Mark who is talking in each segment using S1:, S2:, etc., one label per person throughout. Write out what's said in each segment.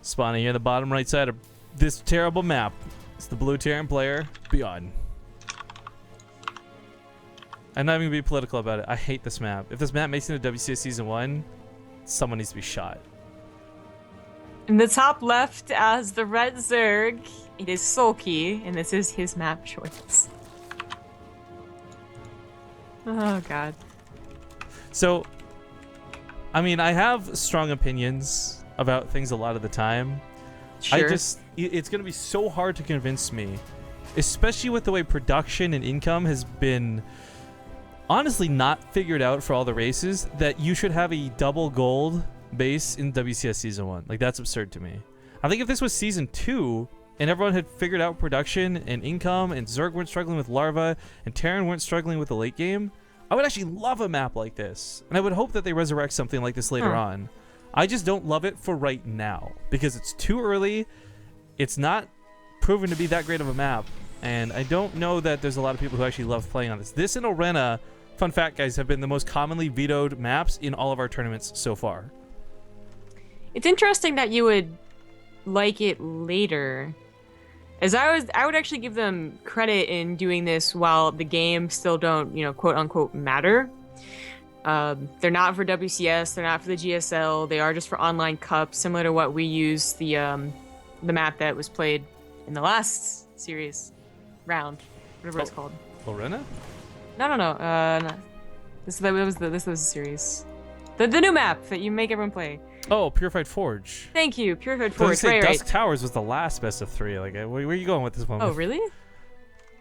S1: Spawning here in the bottom right side of this terrible map. It's the blue Terran player, ByuN. I'm not even gonna be political about it. I hate this map. If this map makes it into WCS Season 1, someone needs to be shot.
S2: In the top left as the red Zerg, it is Soulkey, and this is his map choice. Oh god.
S1: So, I mean, I have strong opinions about things a lot of the time.
S2: Sure.
S1: It's going to be so hard to convince me, especially with the way production and income has been honestly not figured out for all the races, that you should have a double gold base in WCS Season 1. Like, that's absurd to me. I think if this was Season 2 and everyone had figured out production and income and Zerg weren't struggling with Larva and Terran weren't struggling with the late game, I would actually love a map like this. And I would hope that they resurrect something like this later on. I just don't love it for right now because it's too early. It's not proven to be that great of a map. And I don't know that there's a lot of people who actually love playing on this. This and Arena, fun fact guys, have been the most commonly vetoed maps in all of our tournaments so far.
S2: It's interesting that you would like it later. As I would actually give them credit in doing this while the games still don't, you know, quote unquote matter. They're not for WCS, they're not for the GSL, they are just for online cups, similar to what we use the map that was played in the last series round, whatever it's called.
S1: Arena?
S2: No. No. This was the series. The new map that you make everyone play.
S1: Oh, Purified Forge.
S2: Thank you, Purified Forge. Right,
S1: Dusk Towers was the last best of 3. Like, where are you going with this one?
S2: Oh, really?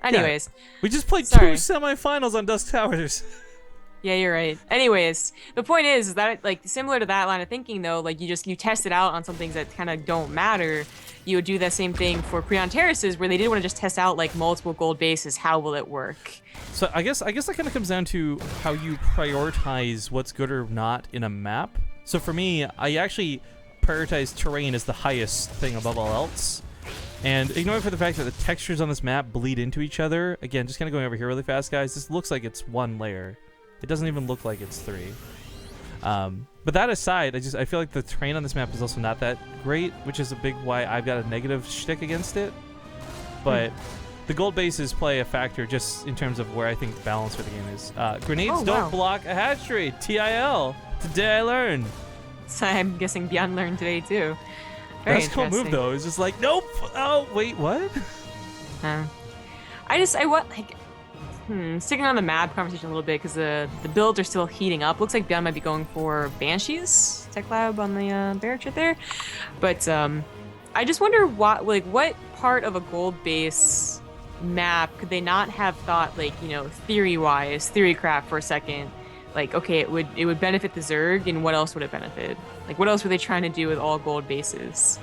S2: Anyways.
S1: Yeah. We just played 2 semifinals on Dusk Towers.
S2: Yeah, you're right. Anyways, the point is that, like, similar to that line of thinking, though, like, you test it out on some things that kind of don't matter. You would do that same thing for Creon Terraces, where they did want to just test out, like, multiple gold bases. How will it work?
S1: So I guess that kind of comes down to how you prioritize what's good or not in a map. So for me, I actually prioritize terrain as the highest thing above all else. And ignoring for the fact that the textures on this map bleed into each other. Again, just kind of going over here really fast, guys. This looks like it's 1 layer. It doesn't even look like it's 3. But that aside, I feel like the terrain on this map is also not that great, which is a big why I've got a negative shtick against it. But the gold bases play a factor just in terms of where I think balance for the game is. Grenades don't block a hatch rate. TIL. Today I learned.
S2: So I'm guessing ByuN learned today too. Very
S1: That's a cool move though. It's just like, nope. Oh wait, what?
S2: Sticking on the map conversation a little bit because the builds are still heating up. Looks like ByuN might be going for Banshees Tech Lab on the barracks right there. But I just wonder what part of a gold base map could they not have thought, like, you know, theory-wise, theorycraft for a second. Like, okay, it would benefit the Zerg, and what else would it benefit? Like, what else were they trying to do with all gold bases?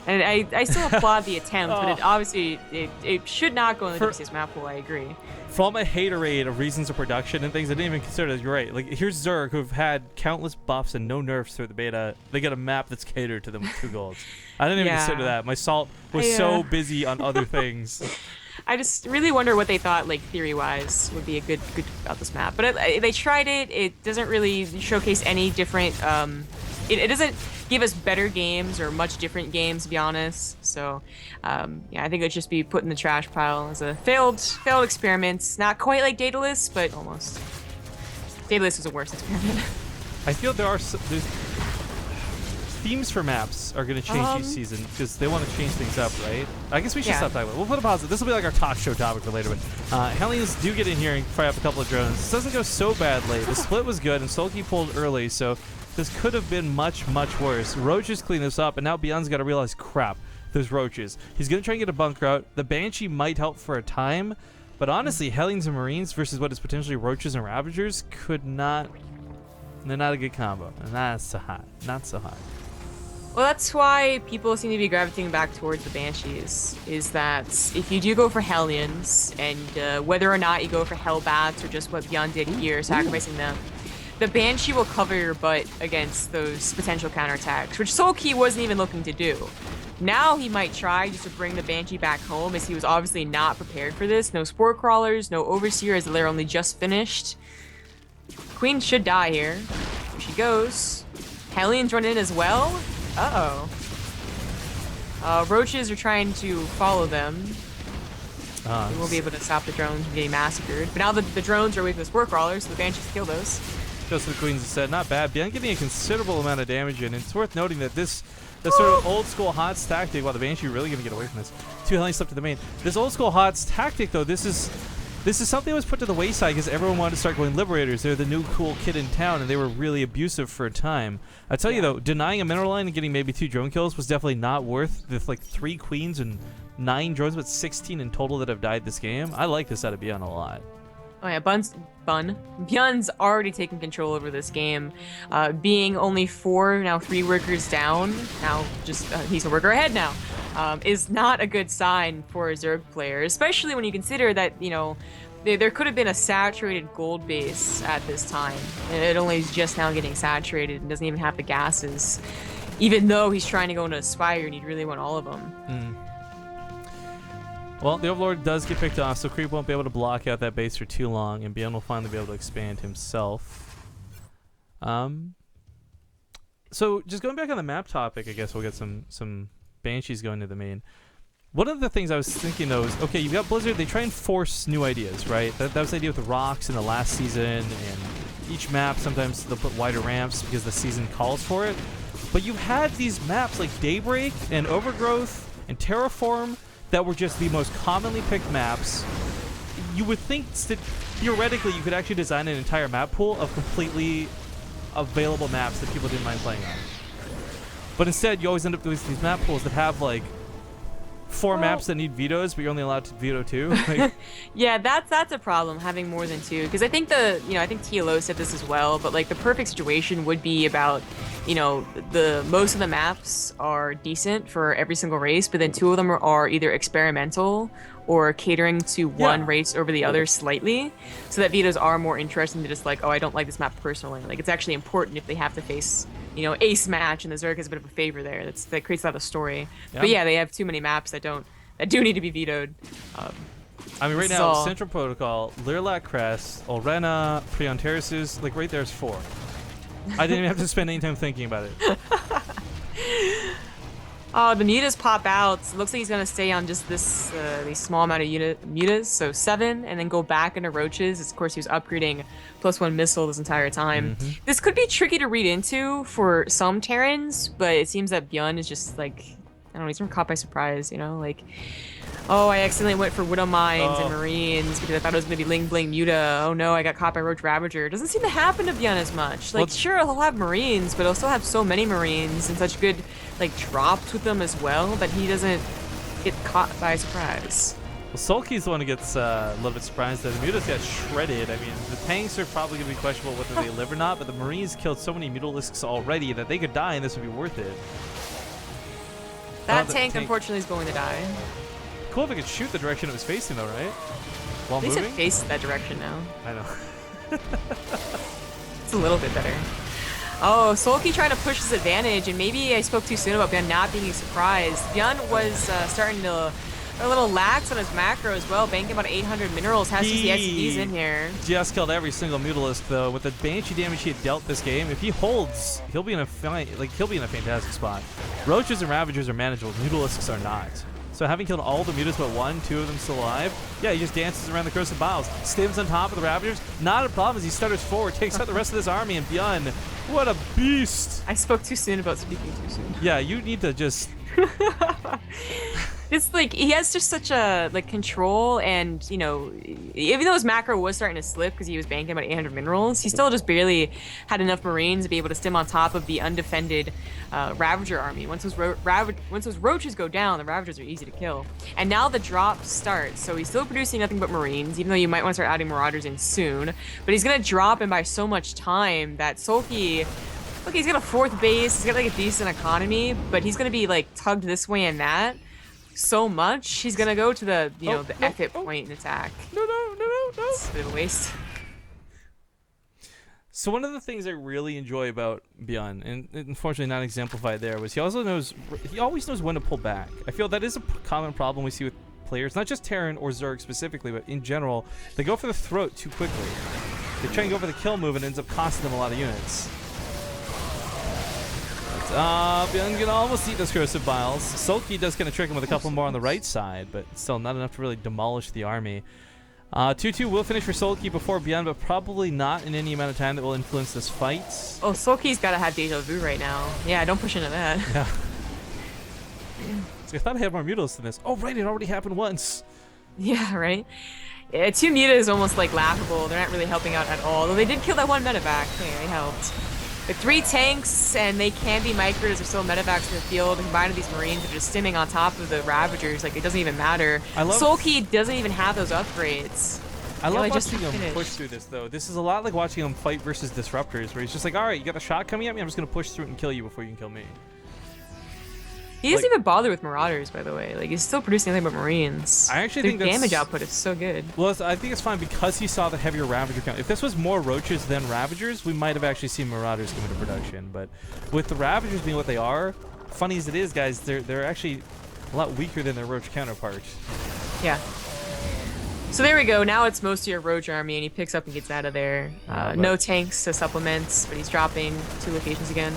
S2: And I still applaud the attempt, but it obviously it should not go in the WCS map pool. I agree.
S1: From a haterade of reasons of production and things I didn't even consider that. You're right. Like, here's Zerg, who've had countless buffs and no nerfs through the beta. They get a map that's catered to them with 2 golds. I didn't even consider that. My salt was so busy on other things.
S2: I just really wonder what they thought, like, theory-wise, would be a good about this map. But they tried it. It doesn't really showcase any different. It doesn't give us better games or much different games, to be honest. So, yeah, I think it'd just be put in the trash pile as a failed experiment. Not quite like Daedalus, but almost. Daedalus was a worse experiment.
S1: I feel there's themes for maps are going to change each season because they want to change things up, right? I guess we should stop talking about it. We'll put a pause. This will be like our talk show topic for later. But Hellions do get in here and fire up a couple of drones. This doesn't go so badly. The split was good, and Soulkey pulled early, so this could have been much, much worse. Roaches clean this up, and now ByuN's got to realize, crap, there's roaches. He's going to try and get a bunker out. The Banshee might help for a time, but honestly, Hellions and Marines versus what is potentially roaches and Ravagers could not... They're not a good combo. Not so hot. Not so hot.
S2: Well, that's why people seem to be gravitating back towards the Banshees, is that if you do go for Hellions, and whether or not you go for Hellbats or just what ByuN did here, sacrificing them, the Banshee will cover your butt against those potential counterattacks, which Soulkey wasn't even looking to do. Now he might try just to bring the Banshee back home, as he was obviously not prepared for this. No Spore Crawlers, no Overseer, as the lair only just finished. Queen should die here. Here she goes. Hellions run in as well. Uh-oh. Roaches are trying to follow them. We will be
S1: So
S2: able to stop the drones from getting massacred. But now the drones are away from the spore crawlers, so the banshees kill those.
S1: just the Queens said, not bad. ByuN getting a considerable amount of damage in. It's worth noting that this sort of old school HOTS tactic, wow, the Banshee really gonna get away from this. 2 healings left to the main. This old school HOTS tactic though, this is something that was put to the wayside because everyone wanted to start going Liberators. They're the new cool kid in town, and they were really abusive for a time. I tell you though, denying a mineral line and getting maybe 2 drone kills was definitely not worth the like 3 queens and 9 drones, but 16 in total that have died this game. I like this out of ByuN a lot.
S2: Oh yeah, ByuN's already taken control over this game. Being only 4, now 3 workers down, now just he's a worker ahead now, is not a good sign for a Zerg player, especially when you consider that, you know, there could have been a saturated gold base at this time. It only is just now getting saturated and doesn't even have the gases, even though he's trying to go into Aspire and he'd really want all of them.
S1: Well, the Overlord does get picked off, so Creep won't be able to block out that base for too long, and ByuN will finally be able to expand himself. So just going back on the map topic, I guess we'll get some Banshees going to the main. One of the things I was thinking though is, okay, you've got Blizzard, they try and force new ideas, right? That was the idea with the rocks in the last season, and each map sometimes they'll put wider ramps because the season calls for it. But you had these maps like Daybreak and Overgrowth and Terraform that were just the most commonly picked maps. You would think that theoretically you could actually design an entire map pool of completely available maps that people didn't mind playing on. But instead, you always end up with these map pools that have like 4 maps that need vetoes, but you're only allowed to veto 2. Like,
S2: yeah, that's a problem, having more than 2. Because I think I think TLO said this as well, but like the perfect situation would be about, you know, most of the maps are decent for every single race, but then 2 of them are either experimental or catering to one race over the other slightly, so that vetoes are more interesting than just like, oh, I don't like this map personally. Like, it's actually important if they have to face, you know, ace match, and the Zerg has a bit of a favor there. That creates a lot of story. Yeah. But yeah, they have too many maps that do need to be vetoed.
S1: I mean, right now, Central Protocol, Lirlac Crest, Olrena, Prion Terraces, like right there's 4. I didn't even have to spend any time thinking about it.
S2: Oh, the mutas pop out. So it looks like he's gonna stay on just this these small amount of mutas, so 7, and then go back into roaches. Of course, he was upgrading +1 missile this entire time. This could be tricky to read into for some Terrans, but it seems that ByuN is just like, I don't know, he's been caught by surprise, you know, like, oh, I accidentally went for Widow Mines and Marines because I thought it was gonna be Ling Bling Muta. Oh no, I got caught by Roach Ravager. It doesn't seem to happen to ByuN as much. Like, sure, he'll have Marines, but he'll still have so many Marines and such good, like, drops with them as well that he doesn't get caught by surprise.
S1: Well, Soulkey's the one who gets a little bit surprised that the Mutas got shredded. I mean, the tanks are probably going to be questionable whether they live or not, but the Marines killed so many Mutalisks already that they could die and this would be worth it.
S2: That tank, unfortunately, is going to die.
S1: Cool if it could shoot the direction it was facing, though, right? While moving?
S2: At least it faces that direction now.
S1: I know.
S2: It's a little bit better. Oh, Soulkey trying to push his advantage, and maybe I spoke too soon about ByuN not being surprised. ByuN was starting to a little lax on his macro as well, banking about 800 minerals, has to use the SCVs in here.
S1: Just killed every single Mutalisk, though. With the Banshee damage he had dealt this game, if he holds, he'll be in a fantastic spot. Roaches and Ravagers are manageable, Mutalisks are not. So having killed all the Mutas but 1, 2 of them still alive, yeah, he just dances around the Corsair Biles, stims on top of the Ravagers. Not a problem as he stutters forward, takes out the rest of this army, and ByuN, what a beast!
S2: I spoke too soon about speaking too soon.
S1: Yeah, you need to just...
S2: It's like, he has just such a, like, control, and, you know, even though his macro was starting to slip because he was banking about 800 minerals, he still just barely had enough Marines to be able to stem on top of the undefended Ravager army. Once those Roaches go down, the Ravagers are easy to kill. And now the drops start, so he's still producing nothing but Marines, even though you might want to start adding Marauders in soon, but he's going to drop him by so much time that Soulkey... Look, he's got a 4th base, he's got, like, a decent economy, but he's going to be, like, tugged this way and that so much, he's gonna go to the, you know, the F-hit point and attack.
S1: No.
S2: It's a bit of a waste.
S1: So one of the things I really enjoy about ByuN, and unfortunately not exemplified there, was he always knows when to pull back. I feel that is a common problem we see with players, not just Terran or Zerg specifically, but in general. They go for the throat too quickly. They try and go for the kill move and it ends up costing them a lot of units. ByuN can almost eat those corrosive biles. Soulkey does kind of trick him with a couple more on the right side, but still not enough to really demolish the army. 2-2 will finish for Soulkey before ByuN, but probably not in any amount of time that will influence this fight.
S2: Oh, Soulkey's got to have deja vu right now. Yeah, don't push into that.
S1: Yeah. I thought I had more mutals than this. Oh, right, it already happened once.
S2: Yeah, right? Yeah, 2 muta is almost like laughable. They're not really helping out at all. Though they did kill that 1 medevac. Yeah, they helped. But 3 tanks, and they can be microed as there's still medevacs in the field. Combined with these marines that are just standing on top of the Ravagers, like it doesn't even matter. Soulkey doesn't even have those upgrades.
S1: I love watching him push through this, though. This is a lot like watching him fight versus Disruptors, where he's just like, all right, you got a shot coming at me, I'm just going to push through it and kill you before you can kill me.
S2: He doesn't even bother with Marauders, by the way. Like, he's still producing nothing but Marines.
S1: I actually think
S2: the damage output is so good.
S1: Well, I think it's fine because he saw the heavier Ravager count. If this was more Roaches than Ravagers, we might have actually seen Marauders come into production. But with the Ravagers being what they are, funny as it is, guys, they're actually a lot weaker than their Roach counterpart.
S2: Yeah. So there we go. Now it's mostly a Roach army, and he picks up and gets out of there. No tanks to supplement, but he's dropping 2 locations again.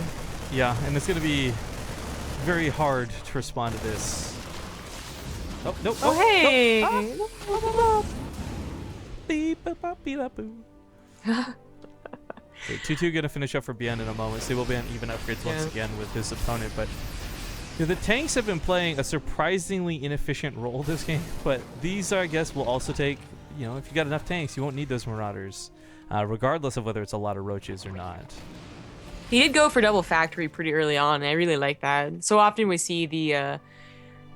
S1: Yeah, and it's going to be very hard to respond to this. Oh, nope.
S2: Oh, hey!
S1: Nope. Okay, 2-2 going to finish up for ByuN in a moment. So he will be on even upgrades once again with his opponent. But you know, the tanks have been playing a surprisingly inefficient role this game. But these, I guess, will also take, you know, if you got enough tanks, you won't need those Marauders, regardless of whether it's a lot of Roaches or not.
S2: He did go for double factory pretty early on, and I really like that. So often we see the,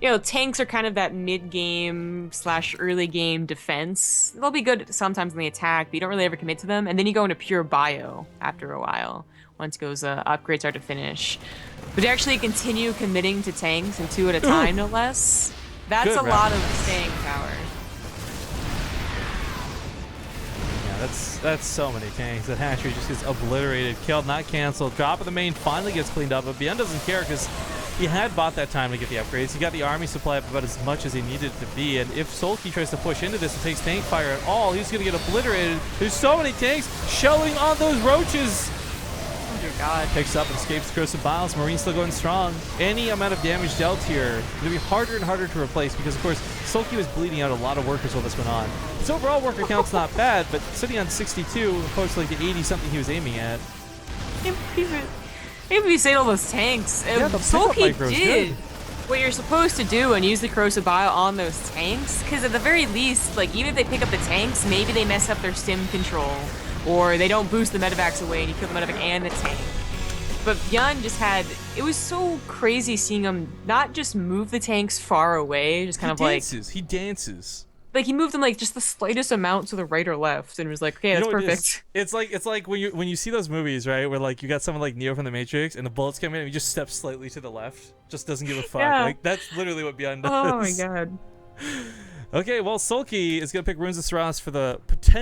S2: you know, tanks are kind of that mid-game / early game defense. They'll be good sometimes in the attack, but you don't really ever commit to them. And then you go into pure bio after a while, once those upgrades start to finish. But to actually continue committing to tanks, and 2 at a time, no less, that's a lot of staying power.
S1: That's so many tanks. That hatchery just gets obliterated, killed, not canceled. Drop of the main finally gets cleaned up, but ByuN doesn't care because he had bought that time to get the upgrades. He got the army supply up about as much as he needed it to be, and if Soulkey tries to push into this and takes tank fire at all, he's going to get obliterated. There's so many tanks shelling on those Roaches.
S2: Oh dear God.
S1: Picks up and escapes the corrosive biles. Marines still going strong. Any amount of damage dealt here is going to be harder and harder to replace because, of course, Soulkey was bleeding out a lot of workers while this went on. His overall worker count's not bad, but sitting on 62 opposed to like the 80-something he was aiming at.
S2: Maybe we saved all those tanks.
S1: Yeah,
S2: Soulkey did what you're supposed to do and use the corrosive bile on those tanks, because at the very least, like, even if they pick up the tanks, maybe they mess up their stim control, or they don't boost the medevacs away and you kill the medevac and the tank. But ByuN just had, it was so crazy seeing him not just move the tanks far away, just kind of like...
S1: He dances.
S2: Like, he moved them like just the slightest amount to the right or left, and was like, okay, that's perfect.
S1: It's like when you see those movies, right, where like you got someone like Neo from the Matrix, and the bullets come in, and he just steps slightly to the left, just doesn't give a fuck.
S2: Yeah.
S1: Like that's literally what ByuN does.
S2: Oh my God.
S1: Okay, well, Soulkey is gonna pick Runes of Saras for the potential.